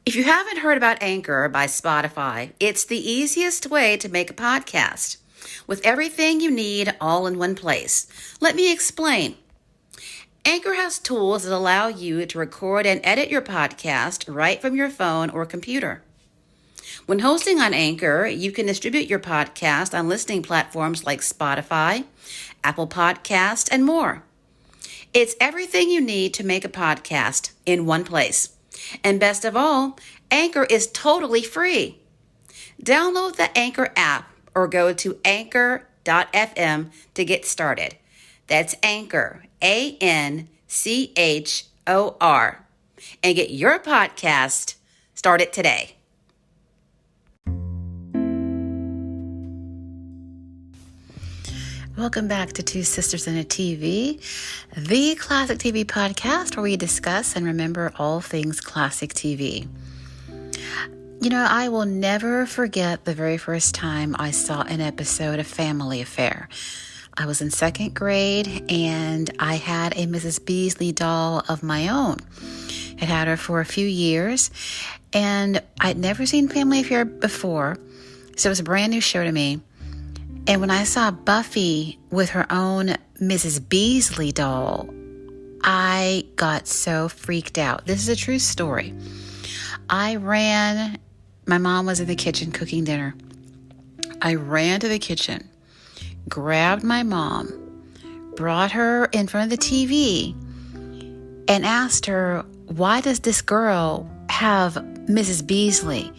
If you haven't heard about Anchor by Spotify, it's the easiest way to make a podcast with everything you need all in one place. Let me explain. Anchor has tools that allow you to record and edit your podcast right from your phone or computer. When hosting on Anchor, you can distribute your podcast on listening platforms like Spotify, Apple Podcasts, and more. It's everything you need to make a podcast in one place. And best of all, Anchor is totally free. Download the Anchor app or go to anchor.fm to get started. That's Anchor, Anchor, and get your podcast started today. Welcome back to Two Sisters in a TV, the classic TV podcast where we discuss and remember all things classic TV. You know, I will never forget the very first time I saw an episode of Family Affair. I was in second grade and I had a Mrs. Beasley doll of my own. I had her for a few years and I'd never seen Family Affair before, so it was a brand new show to me. And when I saw Buffy with her own Mrs. Beasley doll, I got so freaked out. This is a true story. My mom was in the kitchen cooking dinner. I ran to the kitchen, grabbed my mom, brought her in front of the TV, and asked her, why does this girl have Mrs. Beasley?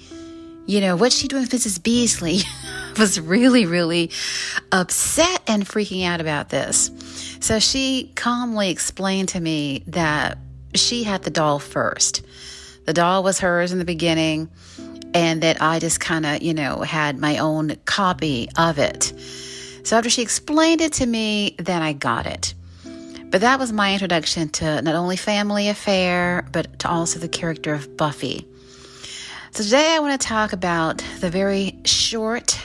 You know, what's she doing with Mrs. Beasley? Was really, really upset and freaking out about this. So she calmly explained to me that she had the doll first. The doll was hers in the beginning, and that I just kind of, had my own copy of it. So after she explained it to me, then I got it. But that was my introduction to not only Family Affair, but to also the character of Buffy. So today I want to talk about the very short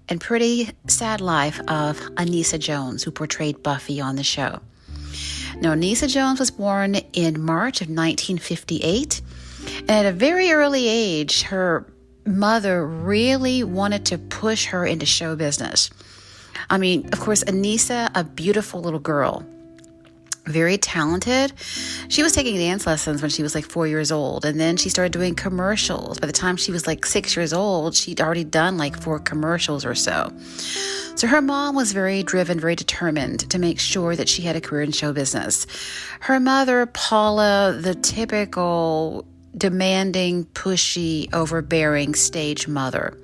and pretty sad life of Anissa Jones, who portrayed Buffy on the show. Now, Anissa Jones was born in March of 1958, and at a very early age, her mother really wanted to push her into show business. I mean, of course, Anissa, a beautiful little girl, very talented. She was taking dance lessons when she was like 4 years old, and then she started doing commercials. By the time she was like 6 years old, she'd already done like 4 commercials or so. So her mom was very driven, very determined to make sure that she had a career in show business. Her mother, Paula, the typical demanding, pushy, overbearing stage mother.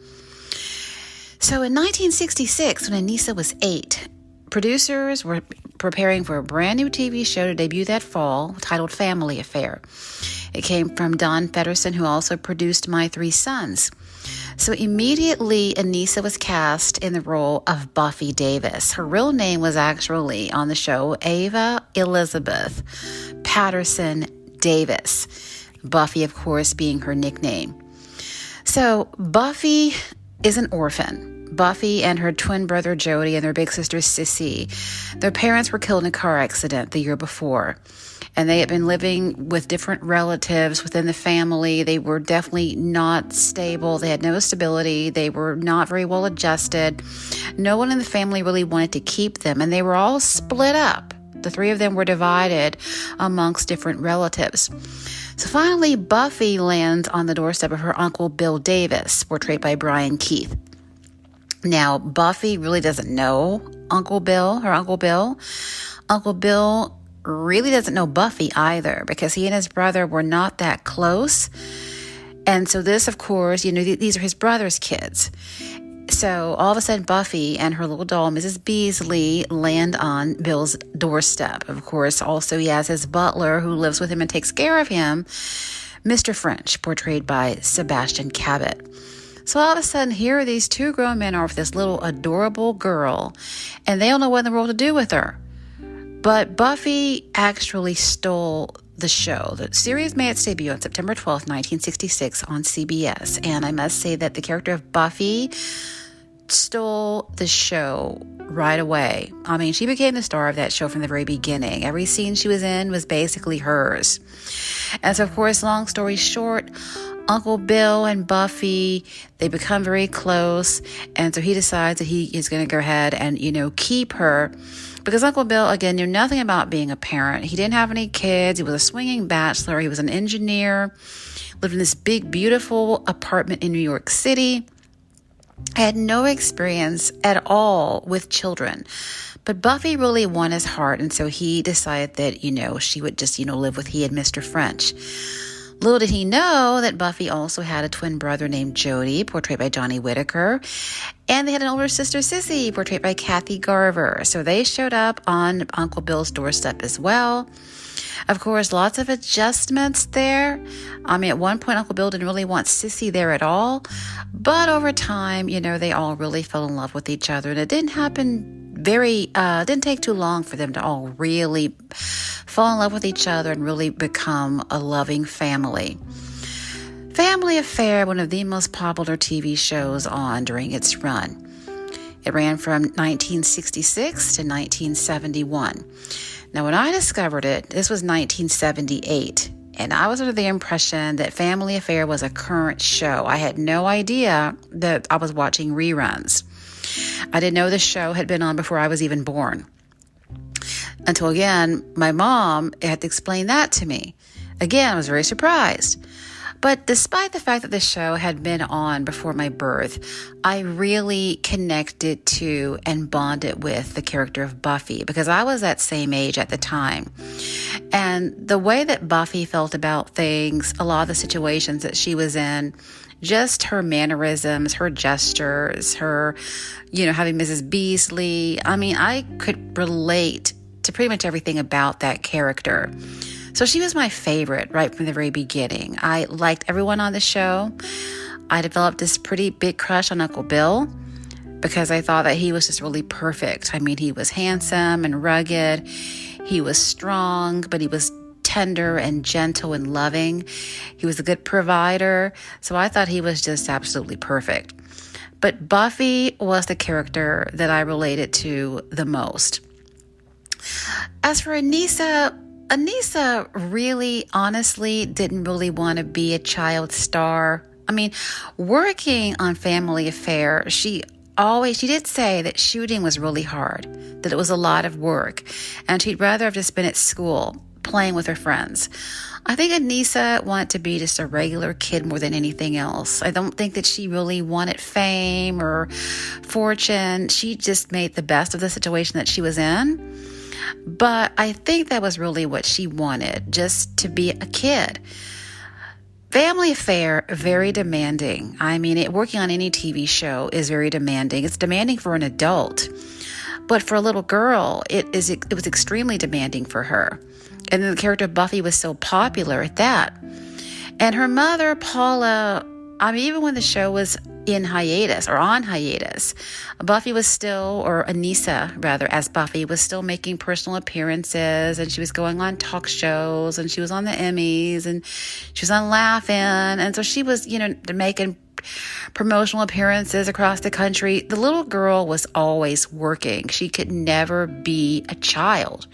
So in 1966, when Anissa was 8, producers were preparing for a brand new TV show to debut that fall titled Family Affair. It came from Don Fedderson, who also produced My Three Sons. So immediately, Anissa was cast in the role of Buffy Davis. Her real name was actually on the show Ava Elizabeth Patterson Davis. Buffy, of course, being her nickname. So Buffy is an orphan. Buffy and her twin brother Jody and their big sister Sissy, their parents were killed in a car accident the year before, and they had been living with different relatives within the family. They were definitely not stable. They had no stability. They were not very well adjusted. No one in the family really wanted to keep them, and they were all split up. The 3 of them were divided amongst different relatives. So finally, Buffy lands on the doorstep of her Uncle Bill Davis, portrayed by Brian Keith. Now, Buffy really doesn't know her Uncle Bill. Uncle Bill really doesn't know Buffy either, because he and his brother were not that close. And so this, of course, these are his brother's kids. So all of a sudden, Buffy and her little doll, Mrs. Beasley, land on Bill's doorstep. Of course, also he has his butler who lives with him and takes care of him, Mr. French, portrayed by Sebastian Cabot. So all of a sudden, here are these 2 grown men are with this little adorable girl, and they don't know what in the world to do with her. But Buffy actually stole the show. The series made its debut on September 12th, 1966 on CBS. And I must say that the character of Buffy stole the show right away. I mean, she became the star of that show from the very beginning. Every scene she was in was basically hers. And so, of course, long story short, Uncle Bill and Buffy, they become very close. And so he decides that he is going to go ahead and, keep her. Because Uncle Bill, again, knew nothing about being a parent. He didn't have any kids. He was a swinging bachelor. He was an engineer, lived in this big, beautiful apartment in New York City. Had no experience at all with children. But Buffy really won his heart. And so he decided that, she would just, live with he and Mr. French. Little did he know that Buffy also had a twin brother named Jody, portrayed by Johnny Whitaker. And they had an older sister, Sissy, portrayed by Kathy Garver. So they showed up on Uncle Bill's doorstep as well. Of course, lots of adjustments there. I mean, at one point, Uncle Bill didn't really want Sissy there at all. But over time, they all really fell in love with each other. And it didn't happen didn't take too long for them to all really fall in love with each other and really become a loving family. Family Affair, one of the most popular TV shows on during its run. It ran from 1966 to 1971. Now, when I discovered it, this was 1978, and I was under the impression that Family Affair was a current show. I had no idea that I was watching reruns. I didn't know the show had been on before I was even born. Until, again, my mom had to explain that to me. Again, I was very surprised. But despite the fact that the show had been on before my birth, I really connected to and bonded with the character of Buffy because I was that same age at the time. And the way that Buffy felt about things, a lot of the situations that she was in, just her mannerisms, her gestures, her, having Mrs. Beasley. I mean, I could relate to pretty much everything about that character. So she was my favorite right from the very beginning. I liked everyone on the show. I developed this pretty big crush on Uncle Bill because I thought that he was just really perfect. I mean, he was handsome and rugged. He was strong, but he was tender and gentle and loving. He was a good provider. So I thought he was just absolutely perfect. But Buffy was the character that I related to the most. As for Anissa really, honestly, didn't really want to be a child star. I mean, working on Family Affair, she did say that shooting was really hard, that it was a lot of work, and she'd rather have just been at school playing with her friends. I think Anissa wanted to be just a regular kid more than anything else. I don't think that she really wanted fame or fortune. She just made the best of the situation that she was in. But I think that was really what she wanted, just to be a kid. Family Affair, very demanding. I mean, working on any TV show is very demanding. It's demanding for an adult. But for a little girl, it was extremely demanding for her. And then the character of Buffy was so popular at that. And her mother, Paula, I mean, even when the show was on hiatus, Buffy was still, or Anissa rather, as Buffy, was still making personal appearances, and she was going on talk shows, and she was on the Emmys, and she was on Laugh-In, and so she was, making promotional appearances across the country. The little girl was always working. She could never be a child.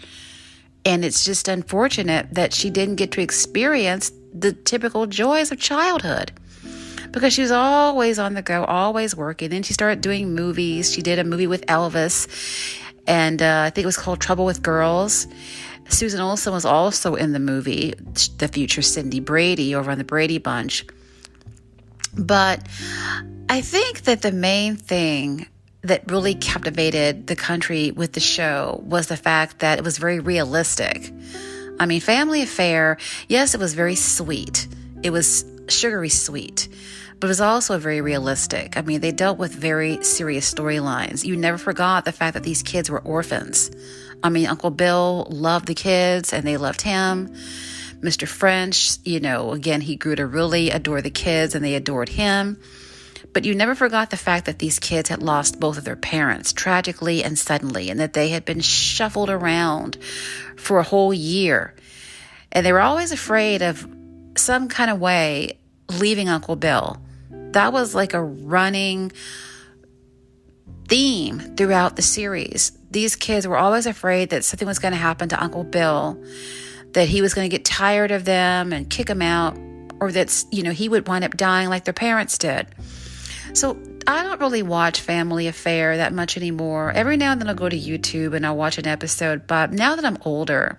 And it's just unfortunate that she didn't get to experience the typical joys of childhood because she was always on the go, always working. Then she started doing movies. She did a movie with Elvis, and I think it was called Trouble with Girls. Susan Olsen was also in the movie, the future Cindy Brady, over on the Brady Bunch. But I think that the main thing that really captivated the country with the show was the fact that it was very realistic. I mean, Family Affair, yes, it was very sweet. It was sugary sweet, but it was also very realistic. I mean, they dealt with very serious storylines. You never forgot the fact that these kids were orphans. I mean, Uncle Bill loved the kids and they loved him. Mr. French, again, he grew to really adore the kids and they adored him. But you never forgot the fact that these kids had lost both of their parents tragically and suddenly, and that they had been shuffled around for a whole year. And they were always afraid of some kind of way leaving Uncle Bill. That was like a running theme throughout the series. These kids were always afraid that something was going to happen to Uncle Bill, that he was going to get tired of them and kick them out, or that, he would wind up dying like their parents did. So I don't really watch Family Affair that much anymore. Every now and then I'll go to YouTube and I'll watch an episode, but now that I'm older,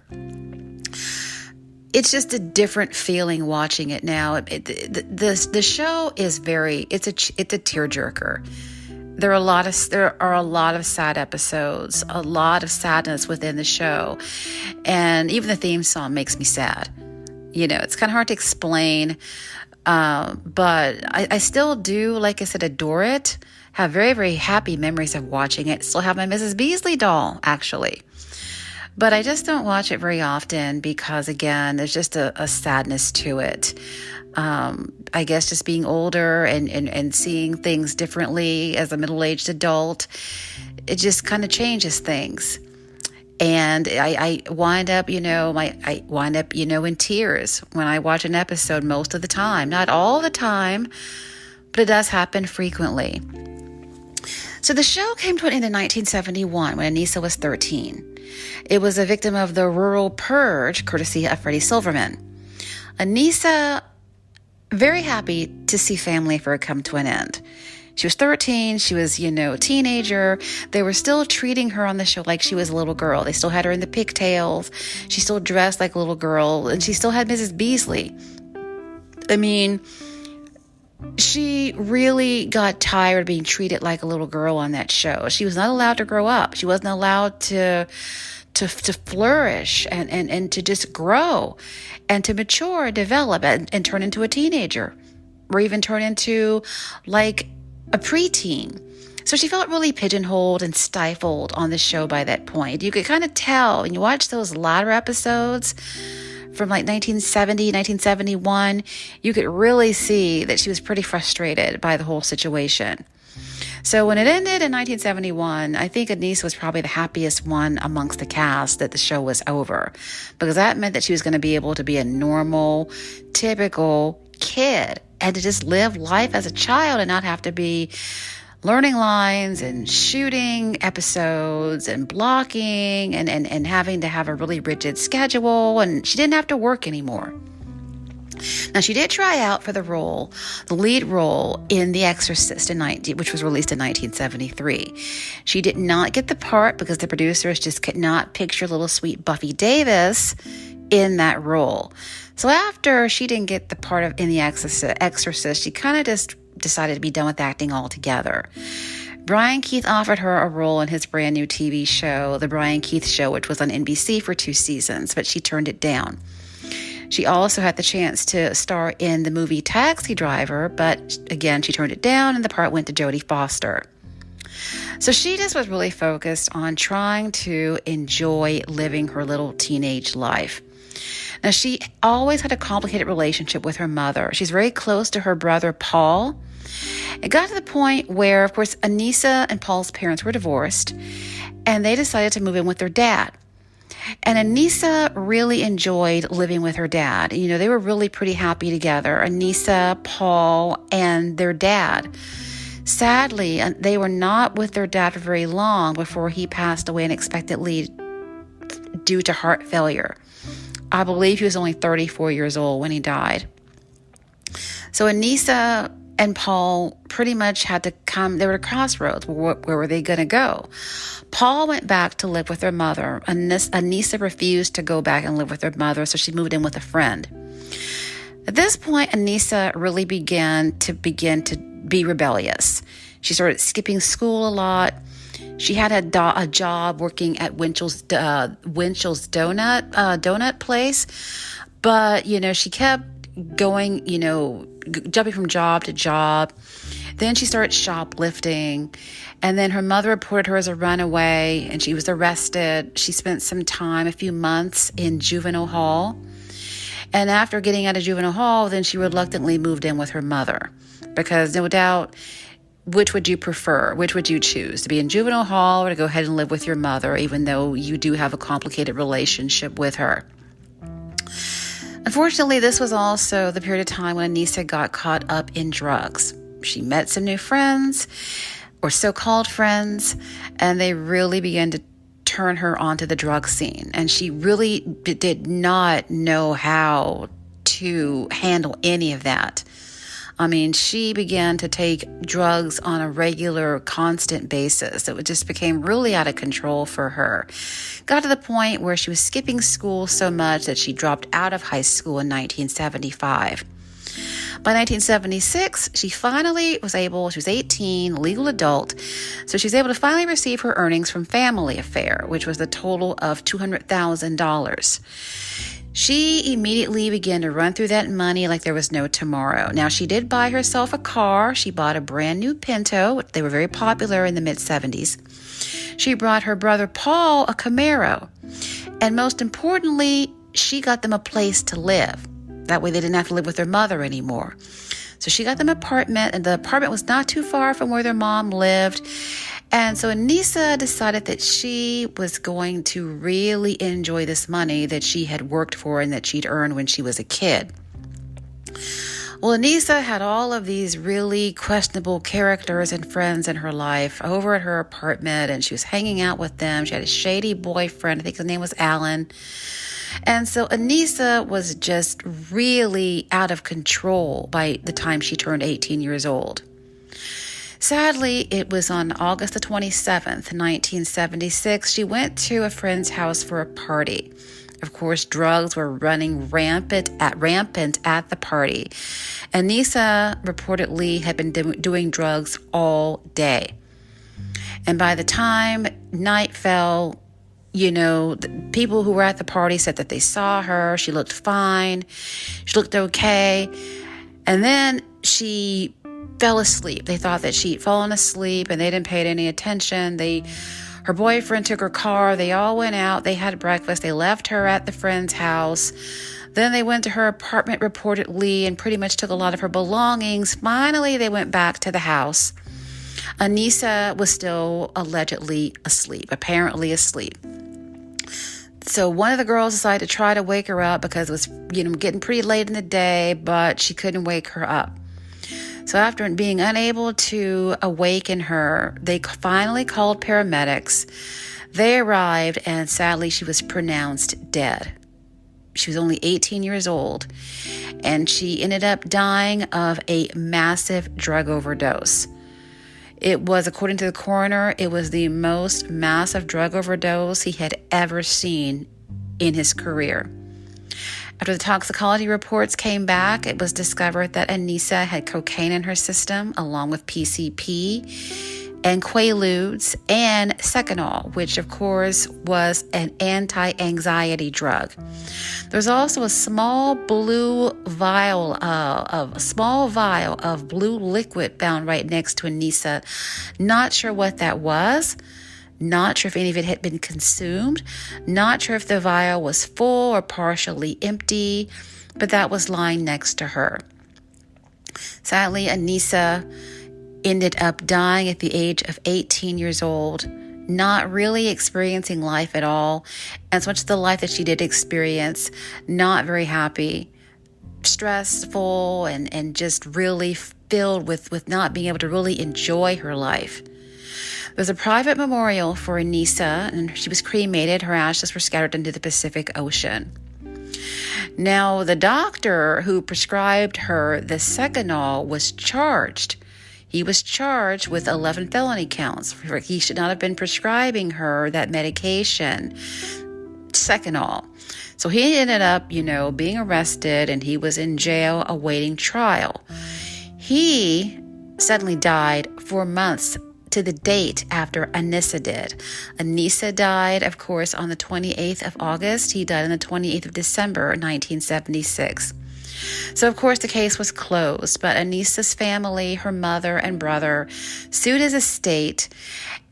it's just a different feeling watching it now. The show is it's a tearjerker. There are a lot of sad episodes, a lot of sadness within the show, and even the theme song makes me sad. It's kind of hard to explain, but I still do, like I said, adore it. Have very, very happy memories of watching it. Still have my Mrs. Beasley doll, actually. But I just don't watch it very often because, again, there's just a sadness to it. I guess just being older and seeing things differently as a middle-aged adult, it just kind of changes things. And I wind up, in tears when I watch an episode most of the time. Not all the time, but it does happen frequently. So the show came to an end in 1971 when Anissa was 13. It was a victim of the rural purge, courtesy of Freddie Silverman. Anissa, very happy to see Family Affair come to an end. She was 13. She was, a teenager. They were still treating her on the show like she was a little girl. They still had her in the pigtails. She still dressed like a little girl. And she still had Mrs. Beasley. I mean, she really got tired of being treated like a little girl on that show. She was not allowed to grow up. She wasn't allowed to flourish and to just grow and to mature, develop, and turn into a teenager, or even turn into like a preteen. So she felt really pigeonholed and stifled on the show by that point. You could kind of tell when you watch those latter episodes from like 1970, 1971, you could really see that she was pretty frustrated by the whole situation. So when it ended in 1971, I think Anissa was probably the happiest one amongst the cast that the show was over, because that meant that she was going to be able to be a normal, typical kid and to just live life as a child and not have to be learning lines and shooting episodes and blocking and having to have a really rigid schedule. And she didn't have to work anymore. Now, she did try out for the lead role in The Exorcist, which was released in 1973. She did not get the part because the producers just could not picture little sweet Buffy Davis in that role. So after she didn't get the part in The Exorcist, she kind of just decided to be done with acting altogether. Brian Keith offered her a role in his brand new TV show, The Brian Keith Show, which was on NBC for 2 seasons, but she turned it down. She also had the chance to star in the movie Taxi Driver, but again, she turned it down and the part went to Jodie Foster. So she just was really focused on trying to enjoy living her little teenage life. Now, she always had a complicated relationship with her mother. She's very close to her brother, Paul. It got to the point where, of course, Anissa and Paul's parents were divorced, and they decided to move in with their dad. And Anissa really enjoyed living with her dad. They were really pretty happy together. Anissa, Paul, and their dad. Sadly, they were not with their dad for very long before he passed away unexpectedly due to heart failure. I believe he was only 34 years old when he died. So Anissa and Paul pretty much had to come. They were at a crossroads. Where were they going to go? Paul went back to live with their mother. Anissa refused to go back and live with her mother, so she moved in with a friend. At this point, Anissa really began to be rebellious. She started skipping school a lot. She had a job working at Winchell's donut place, but she kept going, jumping from job to job. Then she started shoplifting, and then her mother reported her as a runaway, and she was arrested. She spent some time, a few months, in juvenile hall. And after getting out of juvenile hall, then she reluctantly moved in with her mother, because no doubt, which would you prefer? Which would you choose? To be in juvenile hall or to go ahead and live with your mother, even though you do have a complicated relationship with her? Unfortunately, this was also the period of time when Anissa got caught up in drugs. She met some new friends, or so-called friends, and they really began to turn her onto the drug scene. And she really did not know how to handle any of that. I mean, she began to take drugs on a regular, constant basis. It just became really out of control for her. Got to the point where she was skipping school so much that she dropped out of high school in 1975. By 1976, she was 18, legal adult, so she was able to finally receive her earnings from Family Affair, which was the total of $200,000. She immediately began to run through that money like there was no tomorrow. Now, she did buy herself a car. She bought a brand new Pinto. They were very popular in the mid-70s. She brought her brother Paul a Camaro. And most importantly, she got them a place to live. That way they didn't have to live with their mother anymore. So she got them an apartment, and the apartment was not too far from where their mom lived. And so Anissa decided that she was going to really enjoy this money that she had worked for and that she'd earned when she was a kid. Well, Anissa had all of these really questionable characters and friends in her life over at her apartment, and she was hanging out with them. She had a shady boyfriend. I think his name was Alan. And so Anissa was just really out of control by the time she turned 18 years old. Sadly, it was on August the 27th, 1976, she went to a friend's house for a party. Of course, drugs were running rampant at the party. Anissa reportedly had been doing drugs all day. And by the time night fell, the people who were at the party said that they saw her. She looked fine. She looked okay. And then she fell asleep. They thought that she'd fallen asleep and they didn't pay any attention. Her boyfriend took her car. They all went out. They had breakfast. They left her at the friend's house. Then they went to her apartment reportedly and pretty much took a lot of her belongings. Finally, they went back to the house. Anissa was still allegedly asleep, apparently asleep. So one of the girls decided to try to wake her up because it was, getting pretty late in the day, but she couldn't wake her up. So after being unable to awaken her, they finally called paramedics. They arrived, and sadly, she was pronounced dead. She was only 18 years old, and she ended up dying of a massive drug overdose. It was, according to the coroner, it was the most massive drug overdose he had ever seen in his career. After the toxicology reports came back, it was discovered that Anissa had cocaine in her system, along with PCP and Quaaludes and Seconal, which of course was an anti-anxiety drug. There's also a small vial of blue liquid found right next to Anissa. Not sure what that was. Not sure if any of it had been consumed. Not sure if the vial was full or partially empty, but that was lying next to her. Sadly, Anissa ended up dying at the age of 18 years old, not really experiencing life at all. As much as the life that she did experience, not very happy, stressful, and just really filled with not being able to really enjoy her life. There's a private memorial for Anissa, and she was cremated. Her ashes were scattered into the Pacific Ocean. Now, the doctor who prescribed her the Seconal was charged. He was charged with 11 felony counts. He should not have been prescribing her that medication, Seconal. So he ended up, being arrested, and he was in jail awaiting trial. He suddenly died 4 months to the date after Anissa did. Anissa died, of course, on the 28th of August. He died on the 28th of December, 1976. So, of course, the case was closed, but Anissa's family, her mother and brother, sued his estate,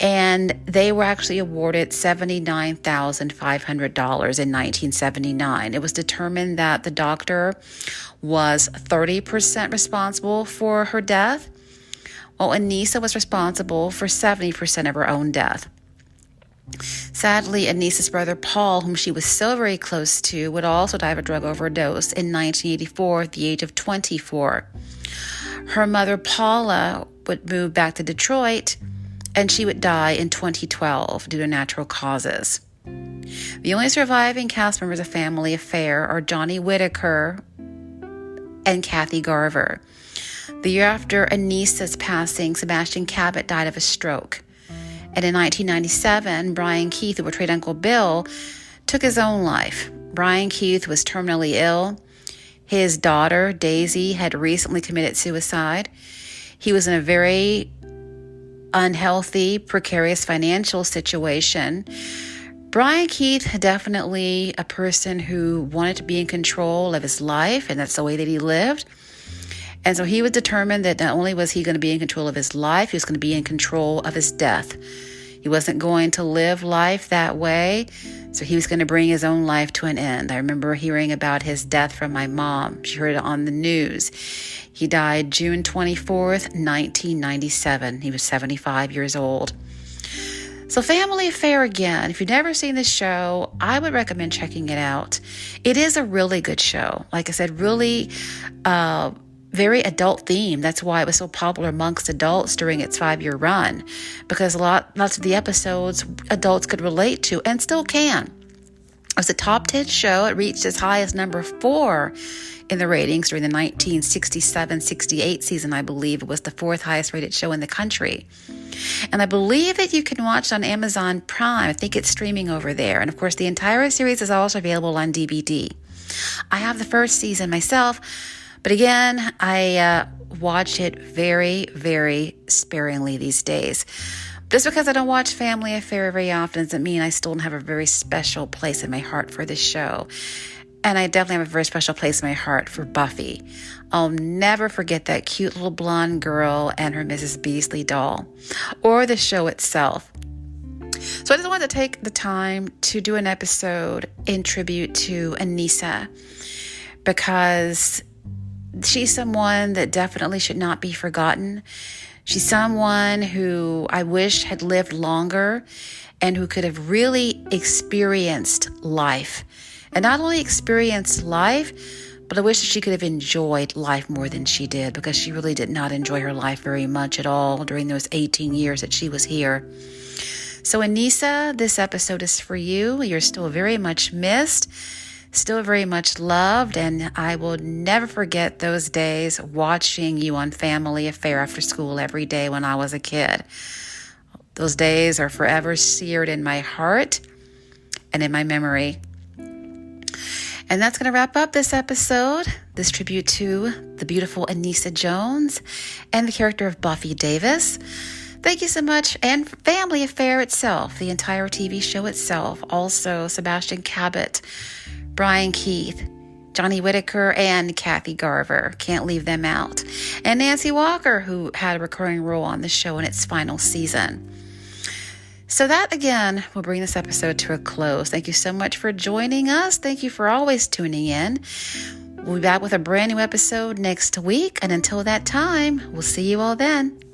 and they were actually awarded $79,500 in 1979. It was determined that the doctor was 30% responsible for her death, while Anissa was responsible for 70% of her own death. Sadly, Anissa's brother Paul, whom she was so very close to, would also die of a drug overdose in 1984 at the age of 24. Her mother Paula would move back to Detroit, and she would die in 2012 due to natural causes. The only surviving cast members of Family Affair are Johnny Whitaker and Kathy Garver. The year after Anissa's passing, Sebastian Cabot died of a stroke. And in 1997, Brian Keith, who portrayed Uncle Bill, took his own life. Brian Keith was terminally ill. His daughter, Daisy, had recently committed suicide. He was in a very unhealthy, precarious financial situation. Brian Keith, definitely a person who wanted to be in control of his life, and that's the way that he lived. And so he was determined that not only was he going to be in control of his life, he was going to be in control of his death. He wasn't going to live life that way, so he was going to bring his own life to an end. I remember hearing about his death from my mom. She heard it on the news. He died June 24th, 1997. He was 75 years old. So Family Affair again, if you've never seen this show, I would recommend checking it out. It is a really good show. Like I said, really very adult theme. That's why it was so popular amongst adults during its 5-year run, because lots of the episodes adults could relate to and still can. It was a top 10 show. It reached as high as number 4 in the ratings during the 1967-68 season. I believe it was the 4th highest rated show in the country. And I believe that you can watch it on Amazon Prime. I think it's streaming over there. And of course, the entire series is also available on DVD. I have the first season myself, but again, I watch it very, very sparingly these days. Just because I don't watch Family Affair very often doesn't mean I still don't have a very special place in my heart for this show. And I definitely have a very special place in my heart for Buffy. I'll never forget that cute little blonde girl and her Mrs. Beasley doll, or the show itself. So I just wanted to take the time to do an episode in tribute to Anissa, because she's someone that definitely should not be forgotten. She's someone who I wish had lived longer and who could have really experienced life. And not only experienced life, but I wish that she could have enjoyed life more than she did, because she really did not enjoy her life very much at all during those 18 years that she was here. So Anissa, this episode is for you. You're still very much missed, still very much loved, and I will never forget those days watching you on Family Affair after school every day when I was a kid. Those days are forever seared in my heart and in my memory. And that's going to wrap up this episode, this tribute to the beautiful Anissa Jones and the character of Buffy Davis. Thank you so much. And Family Affair itself, the entire TV show itself. Also, Sebastian Cabot, Brian Keith, Johnny Whitaker, and Kathy Garver. Can't leave them out. And Nancy Walker, who had a recurring role on the show in its final season. So that, again, will bring this episode to a close. Thank you so much for joining us. Thank you for always tuning in. We'll be back with a brand new episode next week. And until that time, we'll see you all then.